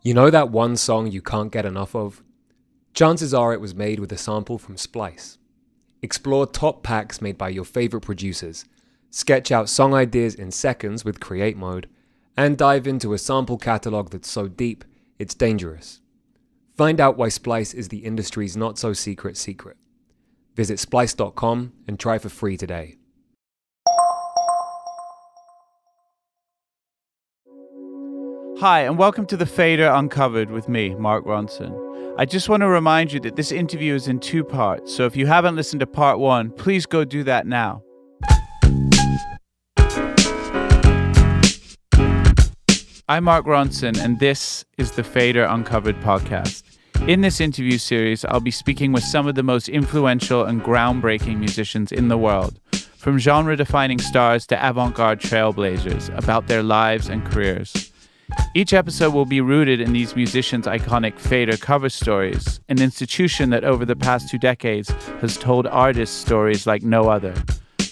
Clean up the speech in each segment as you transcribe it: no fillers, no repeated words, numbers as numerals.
You know that one song you can't get enough of? Chances are it was made with a sample from Splice. Explore top packs made by your favorite producers, sketch out song ideas in seconds with Create Mode, and dive into a sample catalog that's so deep, it's dangerous. Find out why Splice is the industry's not-so-secret secret. Visit splice.com and try for free today. Hi, and welcome to the FADER Uncovered with me, Mark Ronson. I just want to remind you that this interview is in two parts, so if you haven't listened to part one, please go do that now. I'm Mark Ronson, and this is the FADER Uncovered podcast. In this interview series, I'll be speaking with some of the most influential and groundbreaking musicians in the world, from genre-defining stars to avant-garde trailblazers, about their lives and careers. Each episode will be rooted in these musicians' iconic FADER cover stories, an institution that over the past 2 decades has told artists stories like no other.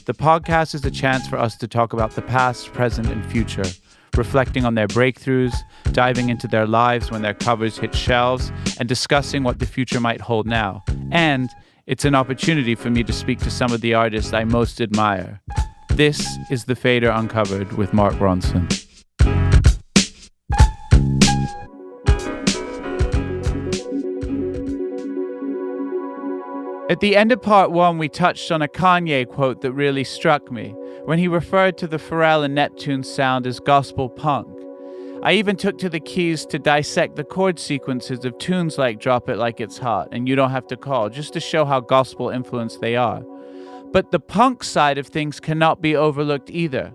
The podcast is a chance for us to talk about the past, present, and future, reflecting on their breakthroughs, diving into their lives when their covers hit shelves, and discussing what the future might hold now. And it's an opportunity for me to speak to some of the artists I most admire. This is the FADER Uncovered with Mark Ronson. At the end of part one, we touched on a Kanye quote that really struck me, when he referred to the Pharrell and Neptune sound as gospel punk. I even took to the keys to dissect the chord sequences of tunes like Drop It Like It's Hot and You Don't Have to Call, just to show how gospel influenced they are. But the punk side of things cannot be overlooked either.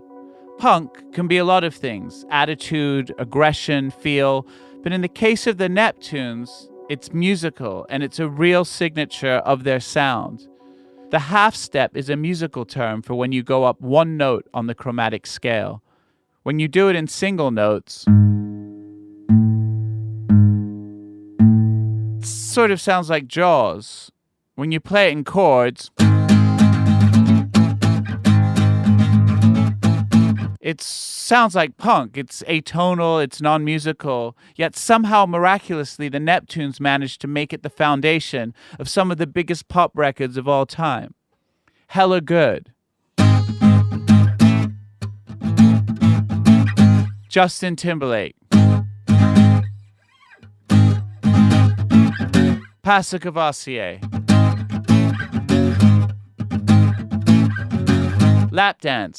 Punk can be a lot of things: attitude, aggression, feel, but in the case of the Neptunes, it's musical, and it's a real signature of their sound. The half step is a musical term for when you go up one note on the chromatic scale. When you do it in single notes, it sort of sounds like Jaws. When you play it in chords, it sounds like punk. It's atonal, it's non-musical, yet somehow miraculously the Neptunes managed to make it the foundation of some of the biggest pop records of all time. Hella Good, Justin Timberlake, Pastor Cavassier, Lap Dance,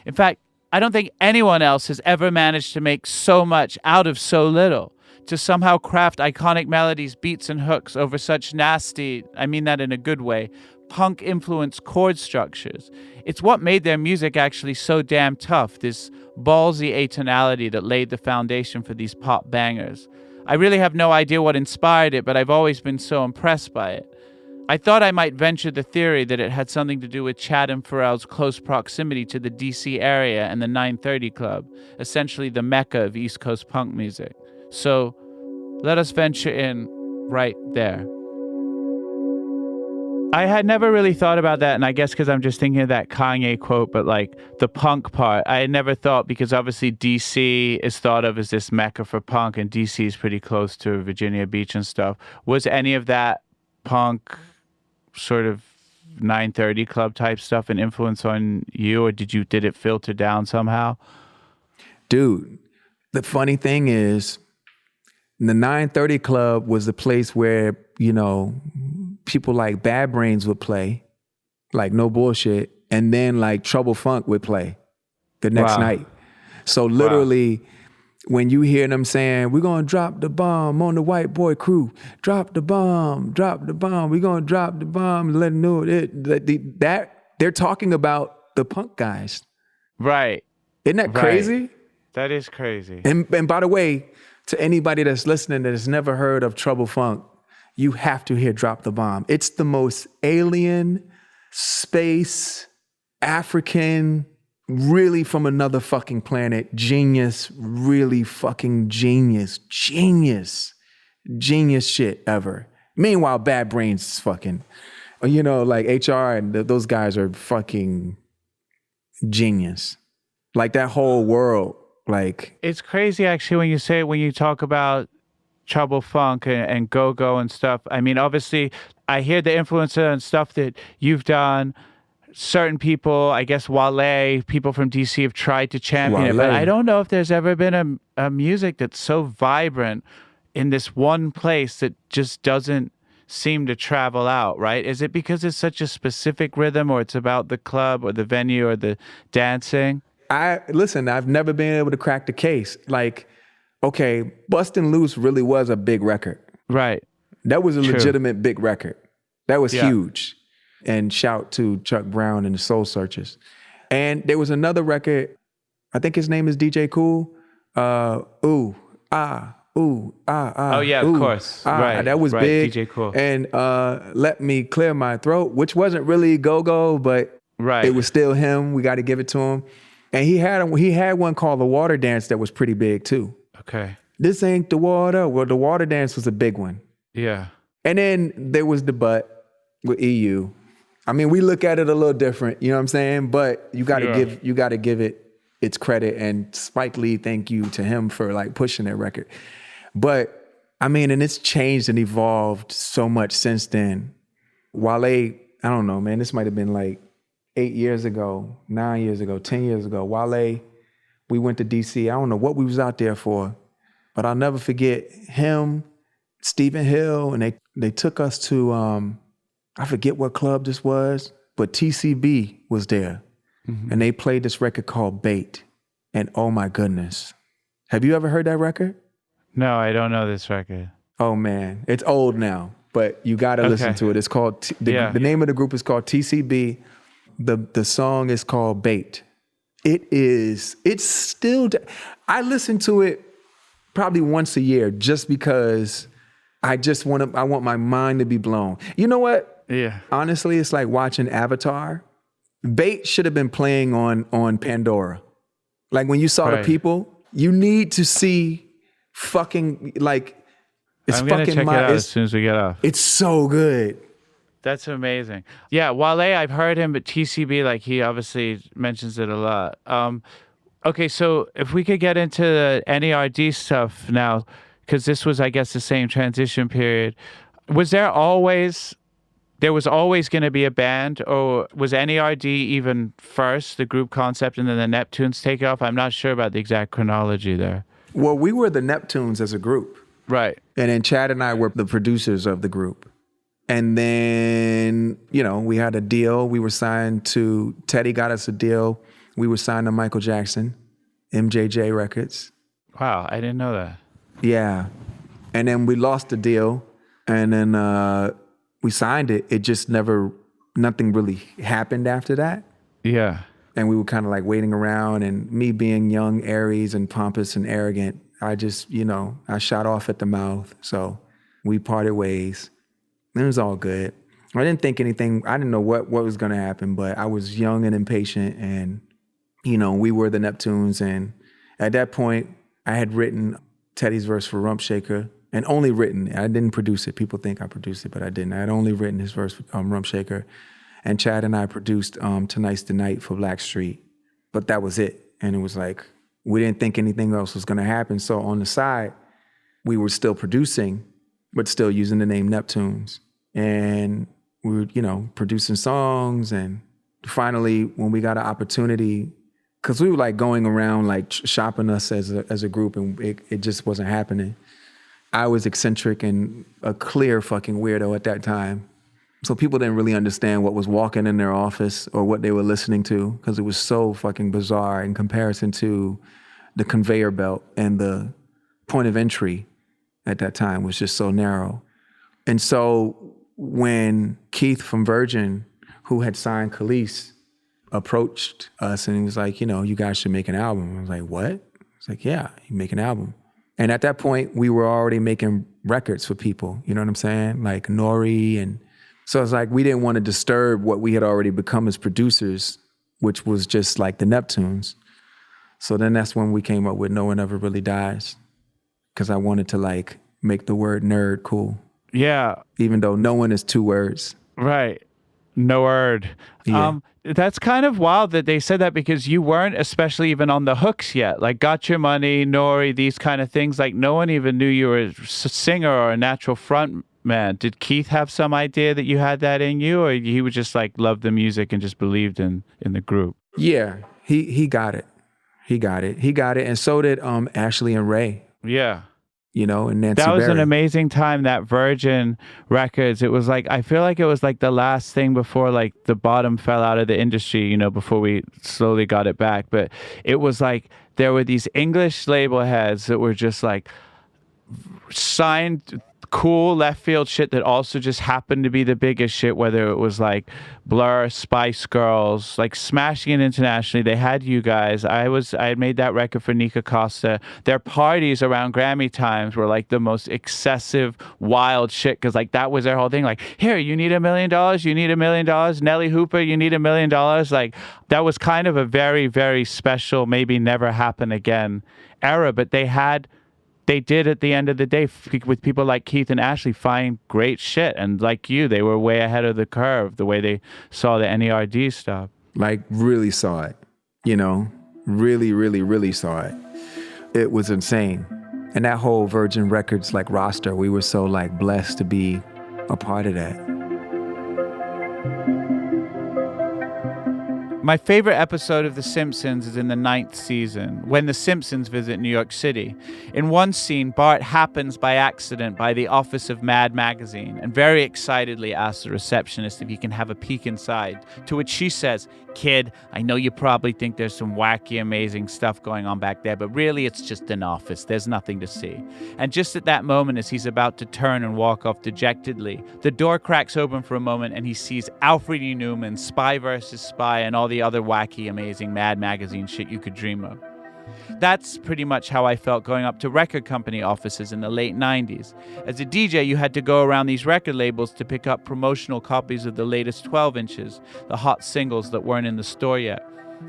in fact, I don't think anyone else has ever managed to make so much out of so little, to somehow craft iconic melodies, beats, and hooks over such nasty, I mean that in a good way, punk-influenced chord structures. It's what made their music actually so damn tough, this ballsy atonality that laid the foundation for these pop bangers. I really have no idea what inspired it, but I've always been so impressed by it. I thought I might venture the theory that it had something to do with Chad and Pharrell's close proximity to the DC area and the 930 Club, essentially the mecca of East Coast punk music. So let us venture in right there. I had never really thought about that, and I guess because I'm just thinking of that Kanye quote, but like the punk part, I had never thought, because obviously DC is thought of as this mecca for punk, and DC is pretty close to Virginia Beach and stuff. Was any of that punk sort of 930 Club type stuff an influence on you, or did it filter down somehow? Dude, the funny thing is, the 930 Club was the place where, you know, people like Bad Brains would play, like no bullshit, and then like Trouble Funk would play the next night. So literally, when you hear them saying, we're gonna drop the bomb on the white boy crew, drop the bomb, we're gonna drop the bomb, let them know that they're talking about the punk guys. Right. Isn't that crazy? That is crazy. And by the way, to anybody that's listening that has never heard of Trouble Funk, you have to hear Drop the Bomb. It's the most alien, space, African, really from another fucking planet, genius, really fucking genius shit ever. Meanwhile, Bad Brains is fucking, like HR and those guys are fucking genius. Like that whole world, like It's crazy actually when you talk about Trouble Funk and Go-Go and stuff. I mean, obviously, I hear the influence and stuff that you've done. Certain people, I guess Wale, people from DC have tried to champion it, but I Wale. don't know if there's ever been a music that's so vibrant in this one place that just doesn't seem to travel out, right? Is it because it's such a specific rhythm, or it's about the club or the venue or the dancing? Listen, I've never been able to crack the case. Like, okay, Bustin' Loose really was a big record. Right. That was a True. legitimate big record. That was Yeah. huge. And shout to Chuck Brown and the Soul Searchers. And there was another record, I think his name is DJ Cool. Ooh, ah. Oh yeah, ooh, of course. ah. Right. That was right. big. DJ Cool. And Let Me Clear My Throat, which wasn't really go-go, but Right. it was still him. We got to give it to him. And he had one called The Water Dance that was pretty big too. Okay. This ain't the water. Well, The Water Dance was a big one. Yeah. And then there was the Butt with EU. I mean, we look at it a little different, you know what I'm saying? But you got to give it its credit. And Spike Lee, thank you to him for like pushing that record. But I mean, and it's changed and evolved so much since then. Wale, I don't know, man, this might have been like 8 years ago, 9 years ago, 10 years ago. Wale, we went to DC. I don't know what we was out there for, but I'll never forget him, Stephen Hill, and they took us to, I forget what club this was, but TCB was there. Mm-hmm. And they played this record called Bait. And oh my goodness. Have you ever heard that record? No, I don't know this record. Oh man, it's old now, but you got to listen to it. It's called, the name of the group is called TCB. The song is called Bait. It's still, I listen to it probably once a year just because I want my mind to be blown. You know what? Yeah. Honestly, it's like watching Avatar. Bait should have been playing on Pandora. Like when you saw the people, you need to see fucking like it's I'm gonna fucking check it out as soon as we get off. It's so good. That's amazing. Yeah, Wale, I've heard him, but TCB, like he obviously mentions it a lot. Okay, so if we could get into the N.E.R.D stuff now, because this was, I guess, the same transition period. There was always going to be a band, or was N.E.R.D even first, the group concept, and then the Neptunes take off? I'm not sure about the exact chronology there. Well, we were the Neptunes as a group. Right. And then Chad and I were the producers of the group. And then, we had a deal. We were signed to, Teddy got us a deal. We were signed to Michael Jackson, MJJ Records. Wow, I didn't know that. Yeah. And then we lost the deal. And then we signed it. It just nothing really happened after that. Yeah. And we were kind of like waiting around, and me being young, Aries and pompous and arrogant, I just, I shot off at the mouth. So we parted ways. It was all good. I didn't think anything, I didn't know what was going to happen, but I was young and impatient, and, we were the Neptunes. And at that point, I had written Teddy's verse for Rump Shaker, and only written. I didn't produce it. People think I produced it, but I didn't. I had only written his verse for Rump Shaker. And Chad and I produced Tonight's the Night for Blackstreet. But that was it. And it was like, we didn't think anything else was going to happen. So on the side, we were still producing, but still using the name Neptunes. And we were, producing songs. And finally, when we got an opportunity, because we were like going around like shopping us as a group, and it just wasn't happening. I was eccentric and a clear fucking weirdo at that time. So people didn't really understand what was walking in their office or what they were listening to, because it was so fucking bizarre in comparison to the conveyor belt, and the point of entry at that time was just so narrow. And so when Keith from Virgin, who had signed Khalees, approached us and he was like, you guys should make an album. I was like, what? It's like, yeah, you make an album. And at that point, we were already making records for people, you know what I'm saying? Like N.E.R.D. And so it's like, we didn't want to disturb what we had already become as producers, which was just like the Neptunes. So then that's when we came up with No One Ever Really Dies, because I wanted to like make the word nerd cool. Yeah. Even though no one is 2 words. Right. N.E.R.D. Yeah. That's kind of wild that they said that because you weren't especially even on the hooks yet. Like Got Your Money, Nori, these kind of things. Like no one even knew you were a singer or a natural front man. Did Keith have some idea that you had that in you, or he was just like loved the music and just believed in the group? Yeah, he got it. He got it. And so did Ashley and Ray. Yeah. You know, and Nancy That was Berry. an amazing time, that Virgin Records. It was like, I feel like it was like the last thing before like the bottom fell out of the industry, you know, before we slowly got it back. But it was like there were these English label heads that were just like signed cool left field shit that also just happened to be the biggest shit, whether it was like Blur, Spice Girls, like smashing it internationally. They had you guys. I had made that record for Nika Costa. Their parties around Grammy times were like the most excessive, wild shit, because like that was their whole thing. Like, here, you need $1 million, you need $1 million. Nelly Hooper, you need $1 million. Like that was kind of a very, very special, maybe never happen again era, but they did at the end of the day with people like Keith and Ashley find great shit. And like you, they were way ahead of the curve, the way they saw the N.E.R.D stuff. Like really saw it, you know, really, really, really saw it. It was insane. And that whole Virgin Records like roster, we were so like blessed to be a part of that. My favorite episode of The Simpsons is in the 9th season, when the Simpsons visit New York City. In one scene, Bart happens by accident by the office of Mad Magazine and very excitedly asks the receptionist if he can have a peek inside, to which she says, "Kid, I know you probably think there's some wacky, amazing stuff going on back there, but really it's just an office. There's nothing to see." And just at that moment, as he's about to turn and walk off dejectedly, the door cracks open for a moment and he sees Alfred E. Newman, Spy vs. Spy, and all the other wacky, amazing Mad Magazine shit you could dream of. That's pretty much how I felt going up to record company offices in the late 90s. As a DJ, you had to go around these record labels to pick up promotional copies of the latest 12 inches, the hot singles that weren't in the store yet.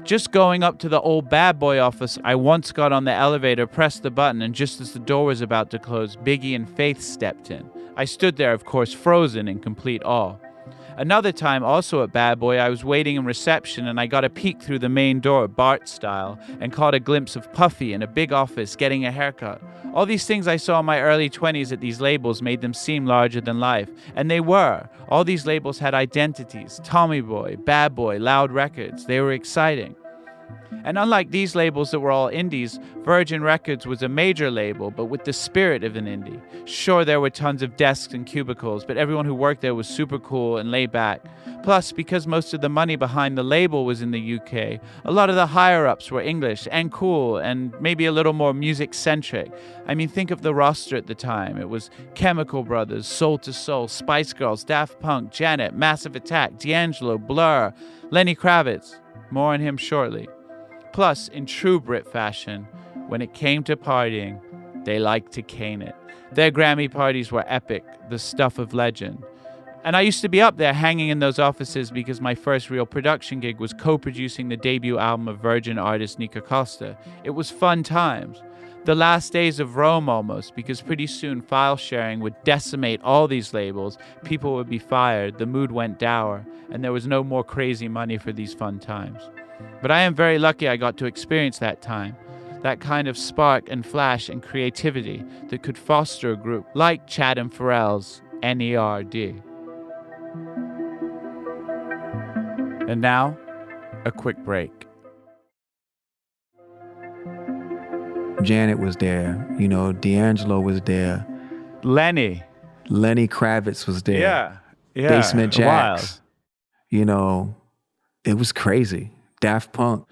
Just going up to the old Bad Boy office, I once got on the elevator, pressed the button, and just as the door was about to close, Biggie and Faith stepped in. I stood there, of course, frozen in complete awe. Another time, also at Bad Boy, I was waiting in reception and I got a peek through the main door, Bart style, and caught a glimpse of Puffy in a big office getting a haircut. All these things I saw in my early 20s at these labels made them seem larger than life. And they were. All these labels had identities. Tommy Boy, Bad Boy, Loud Records. They were exciting. And unlike these labels that were all indies, Virgin Records was a major label, but with the spirit of an indie. Sure, there were tons of desks and cubicles, but everyone who worked there was super cool and laid back. Plus, because most of the money behind the label was in the UK, a lot of the higher-ups were English and cool and maybe a little more music-centric. I mean, think of the roster at the time. It was Chemical Brothers, Soul II Soul, Spice Girls, Daft Punk, Janet, Massive Attack, D'Angelo, Blur, Lenny Kravitz. More on him shortly. Plus, in true Brit fashion, when it came to partying, they liked to cane it. Their Grammy parties were epic, the stuff of legend. And I used to be up there hanging in those offices because my first real production gig was co-producing the debut album of Virgin artist Nika Costa. It was fun times. The last days of Rome almost, because pretty soon file sharing would decimate all these labels, people would be fired, the mood went dour, and there was no more crazy money for these fun times. But I am very lucky I got to experience that time, that kind of spark and flash and creativity that could foster a group like Chad and Pharrell's N.E.R.D. And now, a quick break. Janet was there, you know, D'Angelo was there. Lenny Kravitz was there. Yeah. Basement Jaxx. Wild. You know, it was crazy. Daft Punk,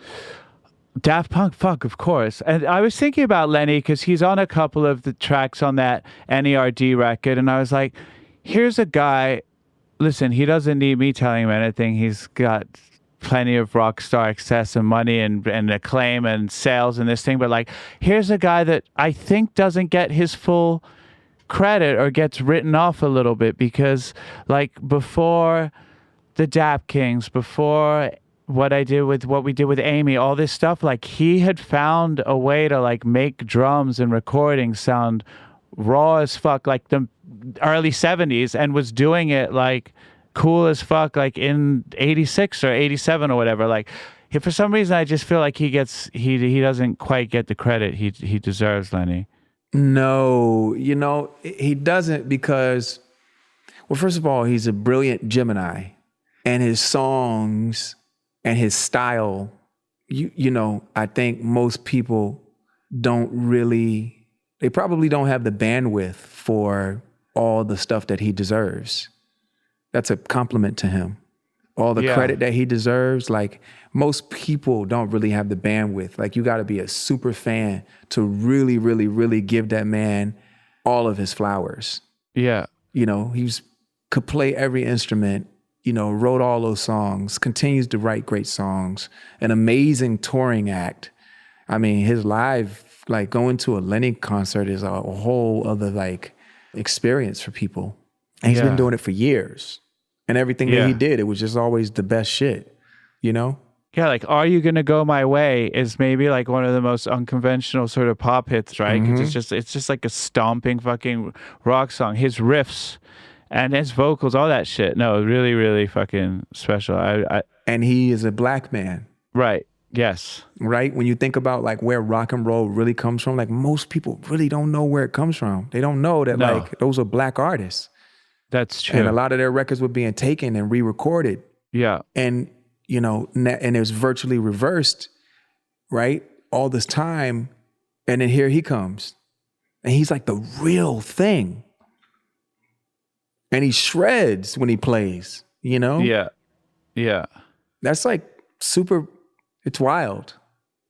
fuck, of course. And I was thinking about Lenny because he's on a couple of the tracks on that N.E.R.D. record, and I was like, here's a guy, listen, he doesn't need me telling him anything. He's got plenty of rock star access and money and acclaim and sales and this thing, but like, here's a guy that I think doesn't get his full credit or gets written off a little bit because like before the Dap Kings, before what we did with Amy, all this stuff, like he had found a way to like make drums and recordings sound raw as fuck, like the early 70s, and was doing it like cool as fuck, like in 86 or 87 or whatever. Like, for some reason, I just feel like he doesn't quite get the credit he deserves, Lenny. No, he doesn't because, well, first of all, he's a brilliant Gemini, and his songs and his style, I think most people they probably don't have the bandwidth for all the stuff that he deserves. That's a compliment to him. All the credit that he deserves, like most people don't really have the bandwidth. Like you got to be a super fan to really, really, really give that man all of his flowers. Yeah. Could play every instrument, wrote all those songs, continues to write great songs, an amazing touring act. I mean, his live, like going to a Lenny concert is a whole other like experience for people. And he's been doing it for years. And everything that he did, it was just always the best shit, Yeah, like Are You Gonna Go My Way is maybe like one of the most unconventional sort of pop hits, right? Because it's just like a stomping fucking rock song. His riffs and his vocals, all that shit. No, really, really fucking special. And he is a black man. Right. Yes. Right? When you think about like where rock and roll really comes from, like most people really don't know where it comes from. They don't know that like those are black artists. That's true. And a lot of their records were being taken and re-recorded. Yeah. And, and it was virtually reversed, right? All this time. And then here he comes. And he's like the real thing. And he shreds when he plays, Yeah. Yeah. That's like super, it's wild.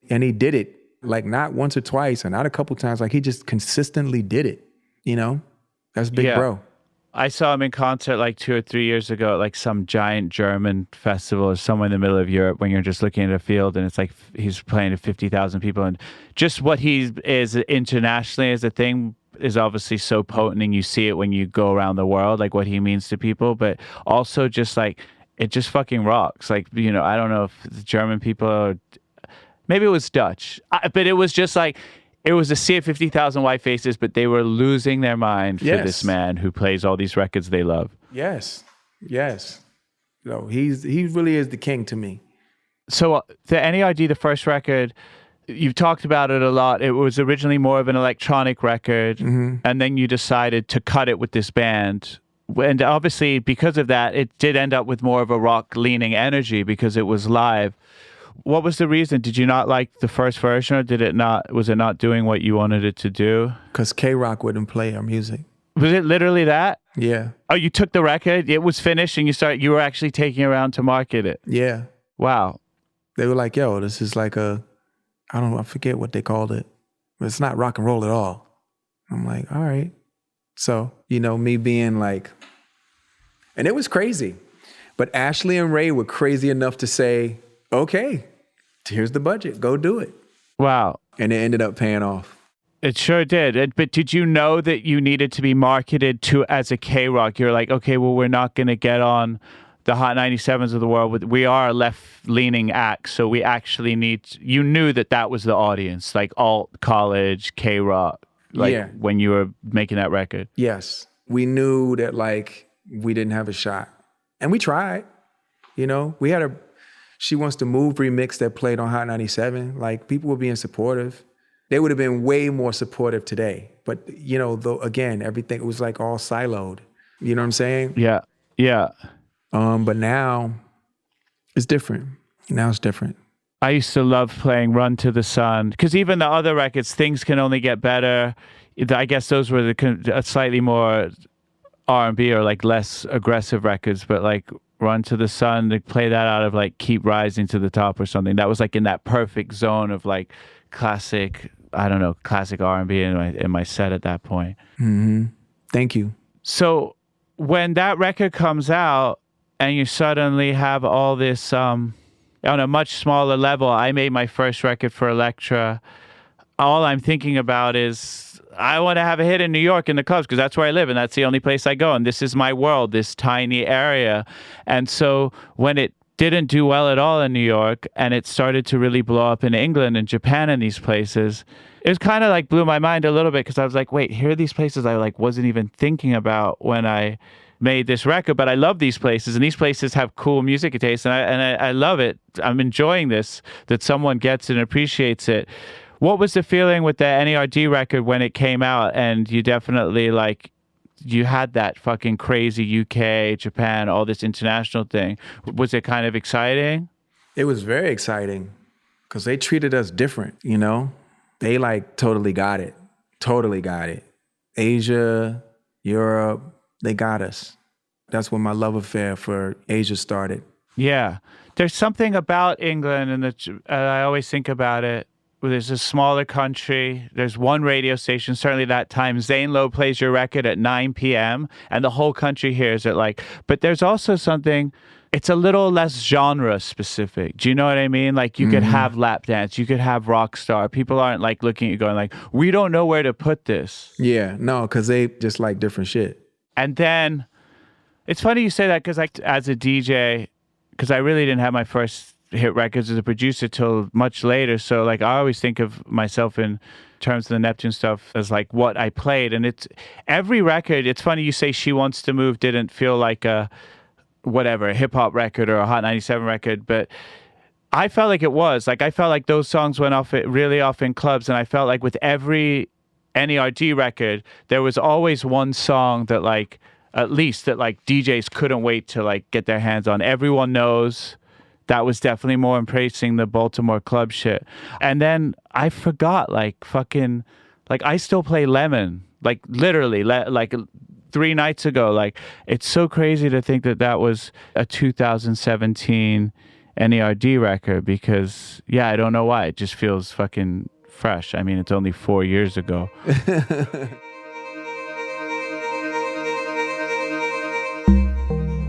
And he did it like not once or twice and not a couple times. Like he just consistently did it, That's big bro. I saw him in concert like 2 or 3 years ago at like some giant German festival or somewhere in the middle of Europe when you're just looking at a field and it's like he's playing to 50,000 people. And just what he is internationally as a thing is obviously so potent, and you see it when you go around the world, like what he means to people, but also just like, it just fucking rocks. Like, I don't know if the German people or maybe it was Dutch, but it was just like, it was a sea of 50,000 white faces, but they were losing their mind for this man who plays all these records they love. Yes. He really is the king to me. So the N.E.R.D, the first record, you've talked about it a lot. It was originally more of an electronic record, and then you decided to cut it with this band. And obviously, because of that, it did end up with more of a rock-leaning energy because it was live. What was the reason? Did you not like the first version, or was it not doing what you wanted it to do? Because K-Rock wouldn't play our music. Was it literally that? Yeah. Oh, you took the record, it was finished, and you were actually taking it around to market it. Yeah. Wow. They were like, yo, this is like I forget what they called it, but it's not rock and roll at all. I'm like, all right. So, me being like, and it was crazy, but Ashley and Ray were crazy enough to say, okay, here's the budget, go do it. Wow. And it ended up paying off. It sure did. But did you know that you needed to be marketed to as a K-Rock? You're like, okay, well, we're not going to get on the Hot 97s of the world. We are a left-leaning act, so we actually you knew that was the audience, like alt college, K-Rock, when you were making that record. Yes. We knew that like we didn't have a shot. And we tried, we had She Wants to Move remix that played on Hot 97. Like people were being supportive. They would have been way more supportive today. But, though again, everything was like all siloed. You know what I'm saying? Yeah. Yeah. But now it's different. Now it's different. I used to love playing Run to the Sun because even the other records, Things Can Only Get Better. I guess those were the slightly more R&B or like less aggressive records, but like Run to the Sun, to play that out of like Keep Rising to the Top or something. That was like in that perfect zone of like classic R&B in my set at that point. Mm-hmm. Thank you. So when that record comes out and you suddenly have all this, on a much smaller level, I made my first record for Elektra. All I'm thinking about is I want to have a hit in New York in the clubs because that's where I live and that's the only place I go. And this is my world, this tiny area. And so when it didn't do well at all in New York and it started to really blow up in England and Japan and these places, it was kind of like blew my mind a little bit because I was like, wait, here are these places I like wasn't even thinking about when I made this record, but I love these places, and these places have cool music taste, and I love it. I'm enjoying this, that someone gets and appreciates it. What was the feeling with the N.E.R.D record when it came out, and you definitely like, you had that fucking crazy UK, Japan, all this international thing? Was it kind of exciting? It was very exciting because they treated us different, you know? They like totally got it. Totally got it. Asia, Europe, they got us. That's when my love affair for Asia started. Yeah. There's something about England, and I always think about it. There's a smaller country. There's one radio station. Certainly that time, Zane Lowe plays your record at 9 p.m. and the whole country hears it. Like, but there's also something. It's a little less genre specific. Do you know what I mean? Like, you could have lap dance, you could have rock star. People aren't like looking at you going like, we don't know where to put this. Yeah, no, because they just like different shit. And then it's funny you say that, because like as a DJ, because I really didn't have my first hit records as a producer till much later. So like I always think of myself in terms of the Neptune stuff as like what I played. And it's every record. It's funny you say She Wants to Move didn't feel like a hip hop record or a Hot 97 record, but I felt like it was. Like I felt like those songs went off really off in clubs, and I felt like with every N.E.R.D record, there was always one song that like, at least that like DJs couldn't wait to like get their hands on. Everyone knows. That was definitely more embracing the Baltimore club shit. And then I forgot, like fucking, like I still play Lemon, like literally, like 3 nights ago. Like it's so crazy to think that that was a 2017 N.E.R.D record, because yeah, I don't know why. It just feels fucking fresh. I mean, it's only 4 years ago.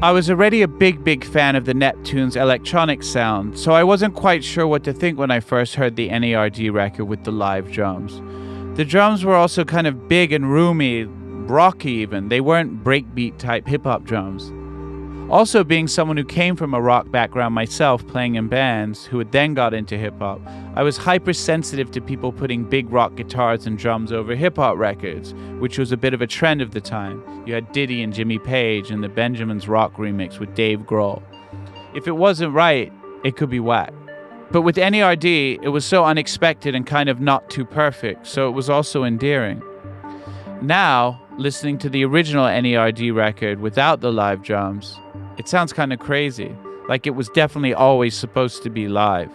I was already a big fan of the Neptunes' electronic sound, so I wasn't quite sure what to think when I first heard the N.E.R.D record with the live drums. The drums were also kind of big and roomy, rocky even. They weren't breakbeat type hip-hop drums. Also, being someone who came from a rock background myself, playing in bands, who had then got into hip-hop, I was hypersensitive to people putting big rock guitars and drums over hip-hop records, which was a bit of a trend of the time. You had Diddy and Jimmy Page and the Benjamin's Rock remix with Dave Grohl. If it wasn't right, it could be whack. But with N.E.R.D, it was so unexpected and kind of not too perfect, so it was also endearing. Now, listening to the original N.E.R.D record without the live drums, it sounds kind of crazy, like it was definitely always supposed to be live.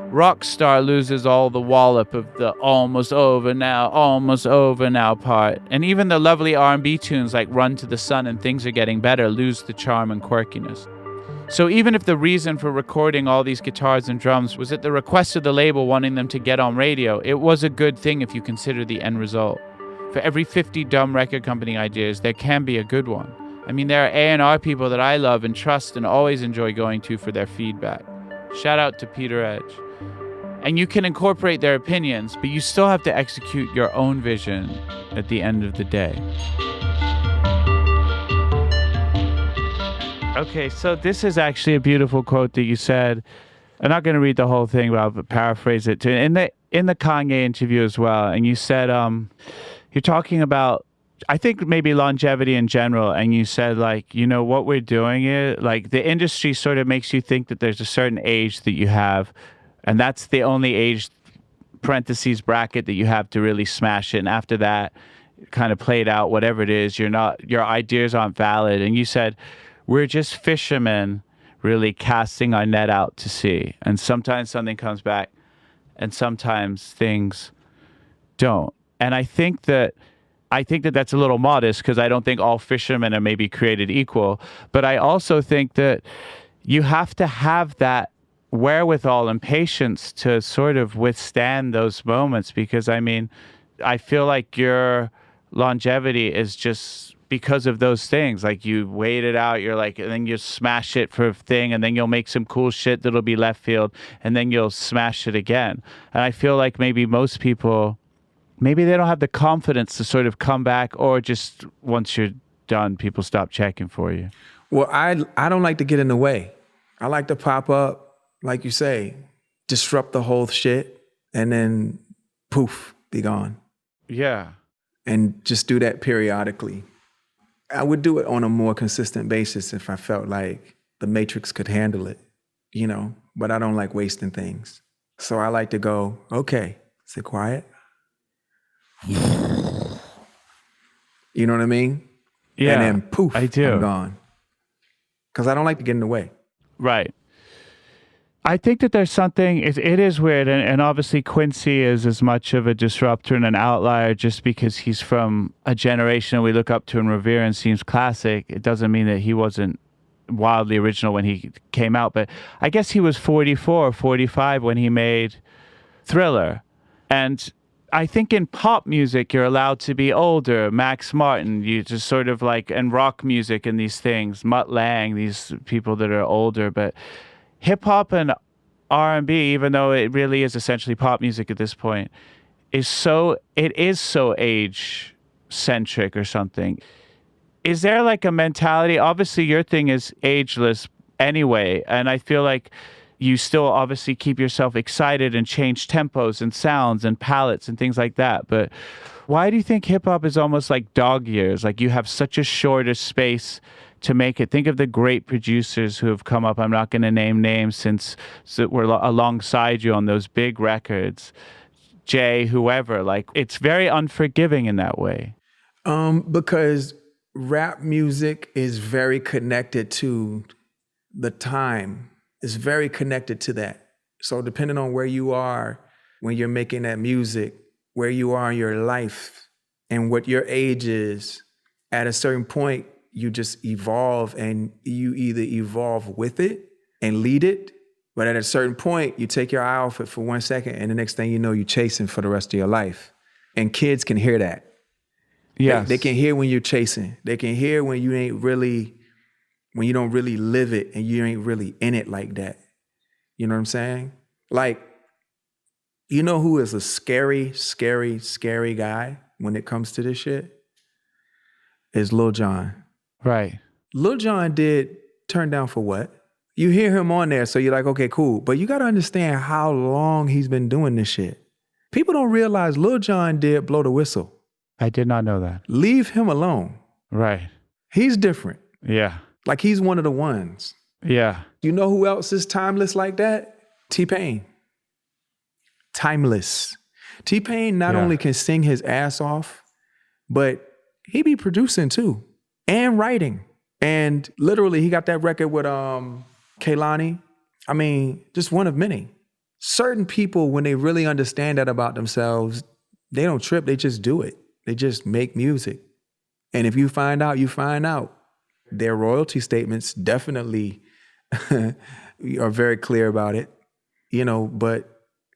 Rockstar loses all the wallop of the almost over now part, and even the lovely R&B tunes like Run to the Sun and Things Are Getting Better lose the charm and quirkiness. So even if the reason for recording all these guitars and drums was at the request of the label wanting them to get on radio, it was a good thing if you consider the end result. For every 50 dumb record company ideas, there can be a good one. I mean, there are A&R people that I love and trust and always enjoy going to for their feedback. Shout out to Peter Edge. And you can incorporate their opinions, but you still have to execute your own vision at the end of the day. Okay, so this is actually a beautiful quote that you said. I'm not going to read the whole thing, but I'll paraphrase it too. In the Kanye interview as well, and you said, you're talking about, I think maybe longevity in general, and you said like, you know, what we're doing is like the industry sort of makes you think that there's a certain age that you have, and that's the only age parentheses bracket that you have to really smash it. And after that, kind of played out, whatever it is, your ideas aren't valid. And you said, we're just fishermen really casting our net out to sea. And sometimes something comes back and sometimes things don't. And I think that that's a little modest, because I don't think all fishermen are maybe created equal. But I also think that you have to have that wherewithal and patience to sort of withstand those moments, because I mean, I feel like your longevity is just because of those things. Like you wait it out, you're like, and then you smash it for a thing, and then you'll make some cool shit that'll be left field, and then you'll smash it again. And I feel like maybe most people, maybe they don't have the confidence to sort of come back, or just once you're done, people stop checking for you. Well, I don't like to get in the way. I like to pop up, like you say, disrupt the whole shit, and then poof, be gone. Yeah. And just do that periodically. I would do it on a more consistent basis if I felt like the matrix could handle it, you know, but I don't like wasting things. So I like to go, okay, is it quiet? You know what I mean? Yeah, and then poof, I do. I'm gone. Because I don't like to get in the way. Right. I think that there's something, it is weird, and obviously Quincy is as much of a disruptor and an outlier just because he's from a generation we look up to and revere and seems classic. It doesn't mean that he wasn't wildly original when he came out, but I guess he was 44 or 45 when he made Thriller. And I think in pop music, you're allowed to be older. Max Martin, you just sort of like, and rock music and these things, Mutt Lange, these people that are older, but hip hop and R&B, even though it really is essentially pop music at this point, is so age centric or something. Is there like a mentality? Obviously, your thing is ageless anyway, and I feel like you still obviously keep yourself excited and change tempos and sounds and palettes and things like that. But why do you think hip hop is almost like dog years? Like you have such a shorter space to make it. Think of the great producers who have come up. I'm not going to name names since we're alongside you on those big records. Jay, whoever, like it's very unforgiving in that way. Because rap music is very connected to the time. It's very connected to that. So depending on where you are when you're making that music, where you are in your life and what your age is, at a certain point, you just evolve, and you either evolve with it and lead it, but at a certain point, you take your eye off it for 1 second, and the next thing you know, you're chasing for the rest of your life. And kids can hear that. Yes. They can hear when you're chasing. They can hear when you don't really live it and you ain't really in it like that. You know what I'm saying? Like, you know who is a scary, scary, scary guy when it comes to this shit? Is Lil Jon. Right. Lil Jon did Turn Down for What? You hear him on there, so you're like, okay, cool. But you got to understand how long he's been doing this shit. People don't realize Lil Jon did Blow the Whistle. I did not know that. Leave him alone. Right. He's different. Yeah. Like he's one of the ones. Yeah. You know who else is timeless like that? T-Pain. Timeless. T-Pain not only can sing his ass off, but he be producing too and writing. And literally he got that record with Kehlani. I mean, just one of many. Certain people, when they really understand that about themselves, they don't trip, they just do it. They just make music. And if you find out, you find out. Their royalty statements definitely are very clear about it, you know, but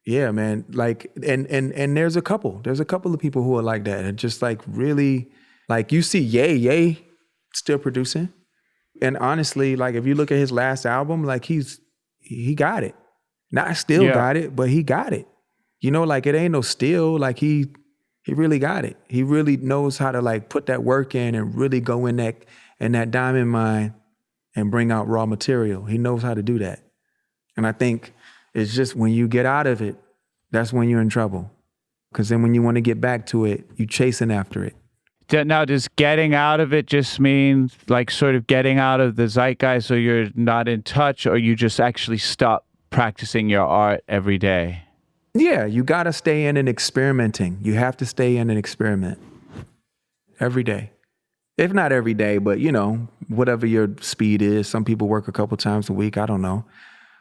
yeah, man, like, and there's a couple of people who are like that and just like really, like you see Ye still producing. And honestly, like if you look at his last album, like he got it. Not still got it, but he got it. You know, like it ain't no still, like he really got it. He really knows how to like put that work in and really go in that diamond mine and bring out raw material. He knows how to do that. And I think it's just when you get out of it, that's when you're in trouble. Because then when you want to get back to it, you're chasing after it. Now, does getting out of it just mean like sort of getting out of the zeitgeist so you're not in touch, or you just actually stop practicing your art every day? Yeah, you got to stay in and experimenting. You have to stay in and experiment every day. If not every day, but you know, whatever your speed is. Some people work a couple times a week. I don't know.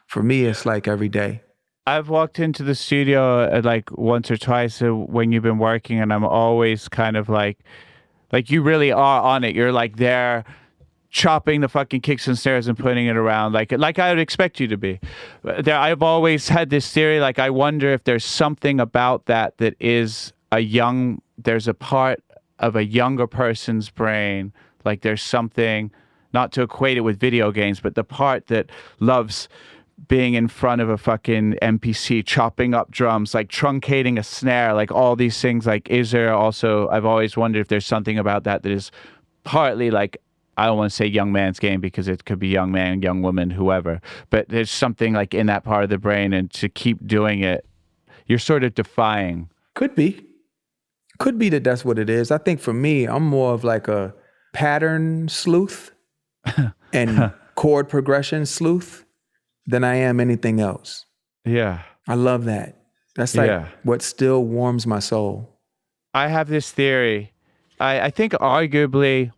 For me, it's like every day. I've walked into the studio like once or twice when you've been working, and I'm always kind of like you really are on it. You're like there chopping the fucking kicks and snares and putting it around like I would expect you to be. I've always had this theory, like I wonder if there's something about that is there's a part of a younger person's brain, like there's something, not to equate it with video games, but the part that loves being in front of a fucking MPC, chopping up drums, like truncating a snare, like all these things. Like, is there also, I've always wondered if there's something about that is partly like, I don't want to say young man's game because it could be young man, young woman, whoever, but there's something like in that part of the brain, and to keep doing it, you're sort of defying. Could be that that's what it is. I think for me, I'm more of like pattern sleuth and chord progression sleuth than I am anything else. Yeah. I love that. That's like what still warms my soul. I have this theory. I think arguably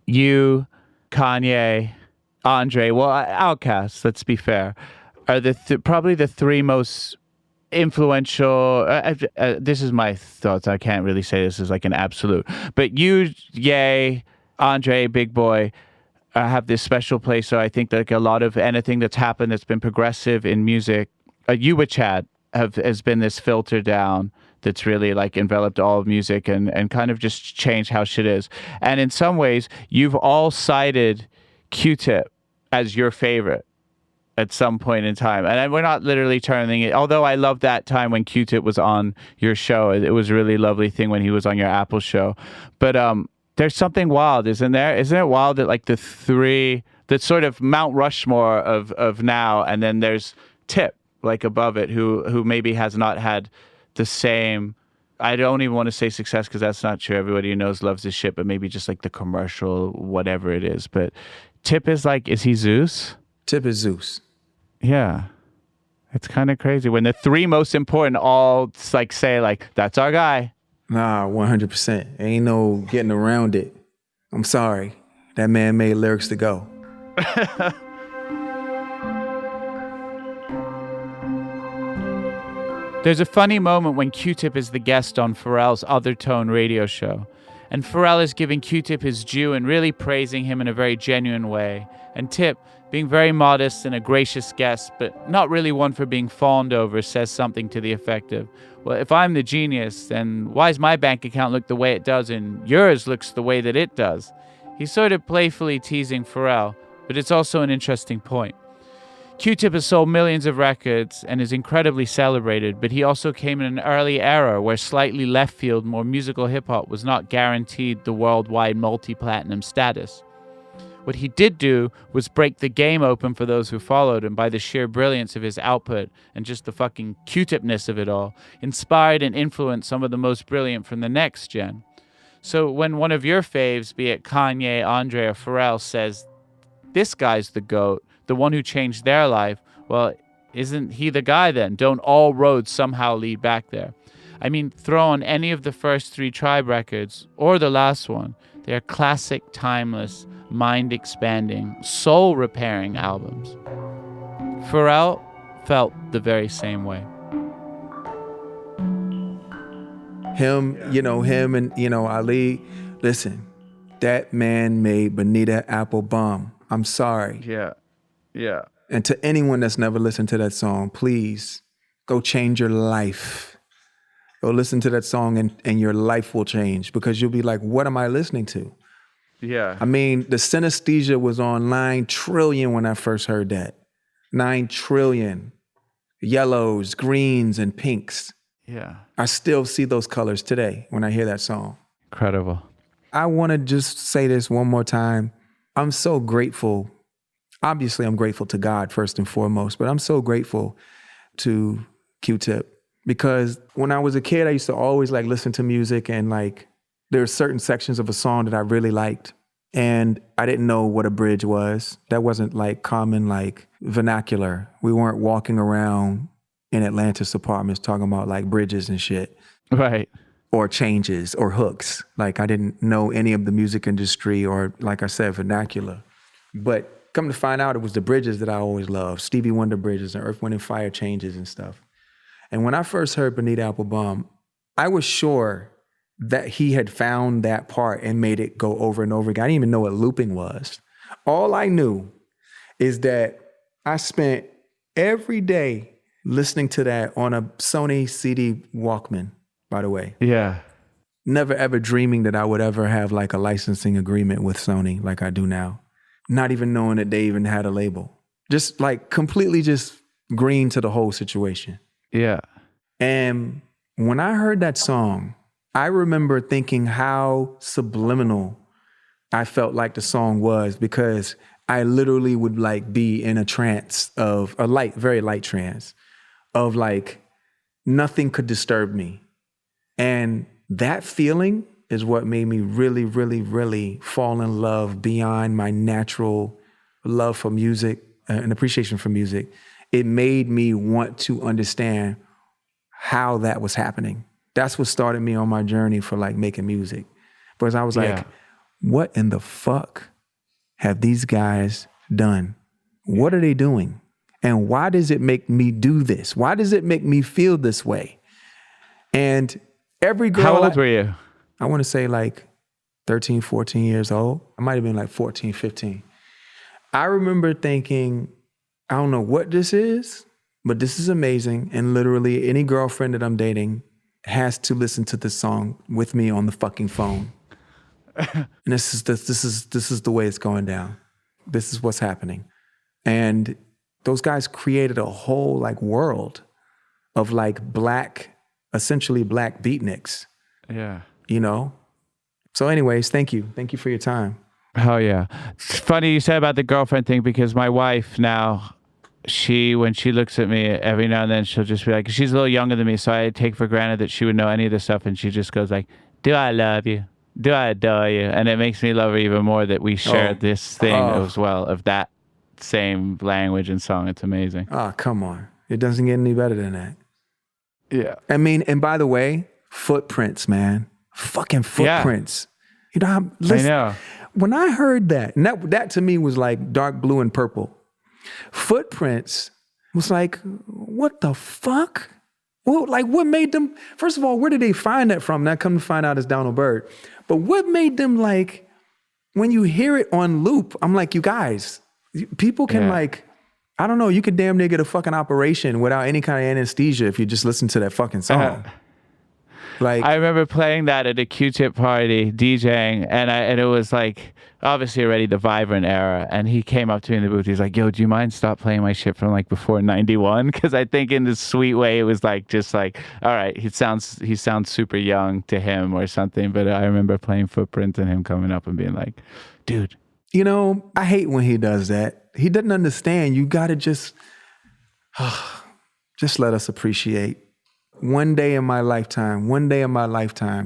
you, Kanye, Andre, well, Outkast, let's be fair, are probably the three most influential. This is my thoughts. I can't really say this is like an absolute, but you, Ye, Andre, Big Boy, have this special place. So I think like a lot of anything that's happened that's been progressive in music, you with Chad has been this filter down that's really like enveloped all of music and kind of just changed how shit is. And in some ways, you've all cited Q-Tip as your favorite at some point in time. And we're not literally turning it, although I love that time when Q-Tip was on your show. It was a really lovely thing when he was on your Apple show. But there's something wild, isn't there? Isn't it wild that like the three, that sort of Mount Rushmore of now, and then there's Tip like above it, who maybe has not had the same, I don't even want to say success because that's not true. Everybody who knows loves this shit, but maybe just like the commercial, whatever it is. But Tip is like, is he Zeus? Tip is Zeus. Yeah. It's kind of crazy when the three most important all like say like, that's our guy. Nah, 100%. Ain't no getting around it. I'm sorry. That man made lyrics to go. There's a funny moment when Q-Tip is the guest on Pharrell's Other Tone radio show, and Pharrell is giving Q-Tip his due and really praising him in a very genuine way, and Tip, being very modest and a gracious guest, but not really one for being fawned over, says something to the effect of, well, if I'm the genius, then why does my bank account look the way it does and yours looks the way that it does? He's sort of playfully teasing Pharrell, but it's also an interesting point. Q-Tip has sold millions of records and is incredibly celebrated, but he also came in an early era where slightly left field, more musical hip-hop was not guaranteed the worldwide multi-platinum status. What he did do was break the game open for those who followed him by the sheer brilliance of his output and just the fucking Q-Tipness of it all, inspired and influenced some of the most brilliant from the next gen. So when one of your faves, be it Kanye, Andre, or Pharrell, says, this guy's the GOAT, the one who changed their life, well, isn't he the guy then? Don't all roads somehow lead back there? I mean, throw on any of the first three Tribe records, or the last one. They are classic, timeless, mind-expanding, soul-repairing albums. Pharrell felt the very same way. Him and, Ali, listen, that man made Bonita Apple Bomb. I'm sorry. Yeah. Yeah. And to anyone that's never listened to that song, please go change your life. Go listen to that song and your life will change because you'll be like, what am I listening to? Yeah. I mean, the synesthesia was on 9 trillion when I first heard that. 9 trillion. Yellows, greens, and pinks. Yeah. I still see those colors today when I hear that song. Incredible. I want to just say this one more time. I'm so grateful. Obviously, I'm grateful to God first and foremost, but I'm so grateful to Q-Tip because when I was a kid, I used to always like listen to music and like there are certain sections of a song that I really liked and I didn't know what a bridge was. That wasn't like common like vernacular. We weren't walking around in Atlantis apartments talking about like bridges and shit. Right. Or changes or hooks. Like I didn't know any of the music industry or like I said, vernacular. But come to find out, it was the bridges that I always loved. Stevie Wonder bridges and Earth, Wind & Fire changes and stuff. And when I first heard Bonita Apple Bomb, I was sure that he had found that part and made it go over and over again. I didn't even know what looping was. All I knew is that I spent every day listening to that on a Sony CD Walkman, by the way. Yeah. Never ever dreaming that I would ever have like a licensing agreement with Sony like I do now. Not even knowing that they even had a label. Just like completely just green to the whole situation. Yeah. And when I heard that song, I remember thinking how subliminal I felt like the song was because I literally would like be in a trance of a light, very light trance of like nothing could disturb me. And that feeling is what made me really, really, really fall in love beyond my natural love for music and appreciation for music. It made me want to understand how that was happening. That's what started me on my journey for like making music. Because I was like, what in the fuck have these guys done? What are they doing? And why does it make me do this? Why does it make me feel this way? And every girl... How old were you? I want to say like 13, 14 years old. I might have been like 14, 15. I remember thinking, I don't know what this is, but this is amazing. And literally any girlfriend that I'm dating has to listen to this song with me on the fucking phone. And this is the way it's going down. This is what's happening. And those guys created a whole like world of like essentially black beatniks. Yeah. You know? So anyways, thank you. Thank you for your time. Hell yeah. It's funny you said about the girlfriend thing because my wife now, when she looks at me every now and then, she'll just be like, she's a little younger than me, so I take for granted that she would know any of this stuff, and she just goes like, do I love you? Do I adore you? And it makes me love her even more that we share this thing as well of that same language and song. It's amazing. Oh, come on. It doesn't get any better than that. Yeah. I mean, and by the way, footprints, man. Fucking footprints. Yeah. You know, listen, I know. When I heard that, and that to me was like dark blue and purple. Footprints was like, what the fuck? Well, like what made them, first of all, where did they find that from? Now come to find out it's Donald Byrd. But what made them like, when you hear it on loop, I'm like, you guys, people can like, I don't know, you could damn near get a fucking operation without any kind of anesthesia if you just listen to that fucking song. Like, I remember playing that at a Q-Tip party, DJing, and it was like obviously already the Vibrant era. And he came up to me in the booth. He's like, "Yo, do you mind stop playing my shit from like before '91?" Because I think in this sweet way it was like just like, all right, he sounds super young to him or something. But I remember playing Footprints and him coming up and being like, "Dude." You know, I hate when he does that. He doesn't understand. You got to just let us appreciate. One day in my lifetime,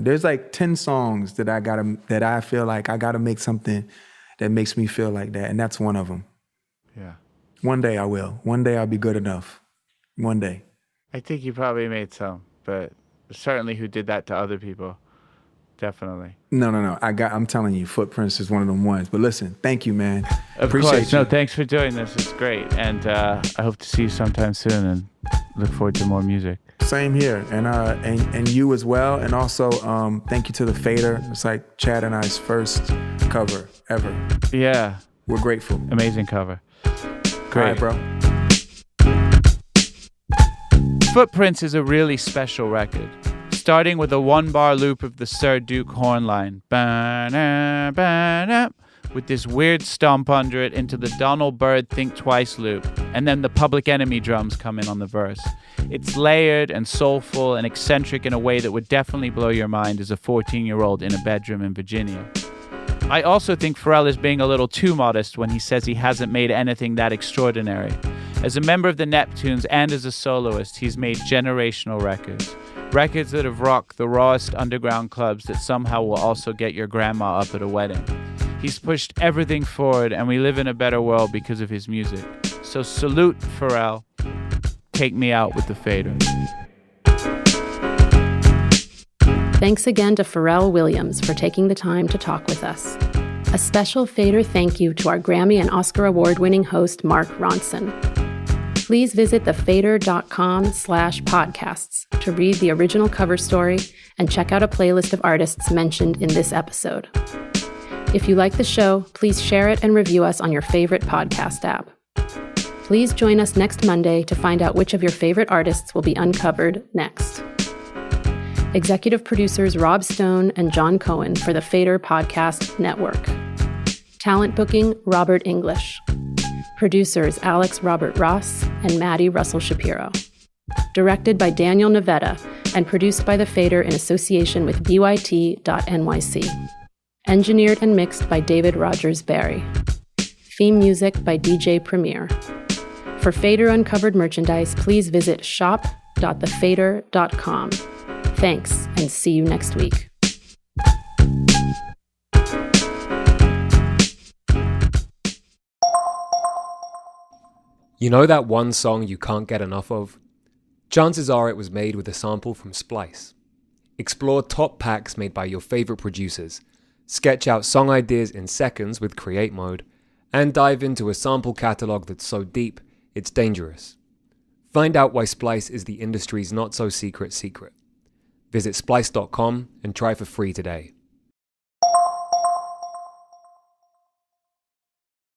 there's like 10 songs that I feel like I gotta make something that makes me feel like that. And that's one of them. Yeah. One day I will. One day I'll be good enough. One day. I think you probably made some, but certainly who did that to other people. Definitely. No. I'm telling you, Footprints is one of them ones. But listen, thank you, man. Appreciate course. You. No, thanks for doing this. It's great. And I hope to see you sometime soon and look forward to more music. Same here. And you as well. And also, thank you to the FADER. It's like Chad and I's first cover ever. Yeah. We're grateful. Amazing cover. Great. All right, bro. Footprints is a really special record. Starting with a one-bar loop of the Sir Duke horn line, ba-na, ba-na, with this weird stomp under it into the Donald Byrd Think Twice loop, and then the Public Enemy drums come in on the verse. It's layered and soulful and eccentric in a way that would definitely blow your mind as a 14-year-old in a bedroom in Virginia. I also think Pharrell is being a little too modest when he says he hasn't made anything that extraordinary. As a member of the Neptunes and as a soloist, he's made generational records. Records that have rocked the rawest underground clubs that somehow will also get your grandma up at a wedding. He's pushed everything forward, and we live in a better world because of his music. So salute, Pharrell. Take me out with the FADER. Thanks again to Pharrell Williams for taking the time to talk with us. A special FADER thank you to our Grammy and Oscar award-winning host, Mark Ronson. Please visit thefader.com/podcasts to read the original cover story and check out a playlist of artists mentioned in this episode. If you like the show, please share it and review us on your favorite podcast app. Please join us next Monday to find out which of your favorite artists will be uncovered next. Executive producers Rob Stone and John Cohen for the FADER Podcast Network. Talent booking, Robert English. Producers Alex Robert Ross and Maddie Russell Shapiro. Directed by Daniel Navetta and produced by the FADER in association with BYT.NYC. Engineered and mixed by David Rogers Barry. Theme music by DJ Premier. For FADER Uncovered merchandise, please visit shop.thefader.com. Thanks, and see you next week. You know that one song you can't get enough of? Chances are it was made with a sample from Splice. Explore top packs made by your favorite producers, sketch out song ideas in seconds with Create Mode, and dive into a sample catalog that's so deep, it's dangerous. Find out why Splice is the industry's not-so-secret secret. Visit splice.com and try for free today.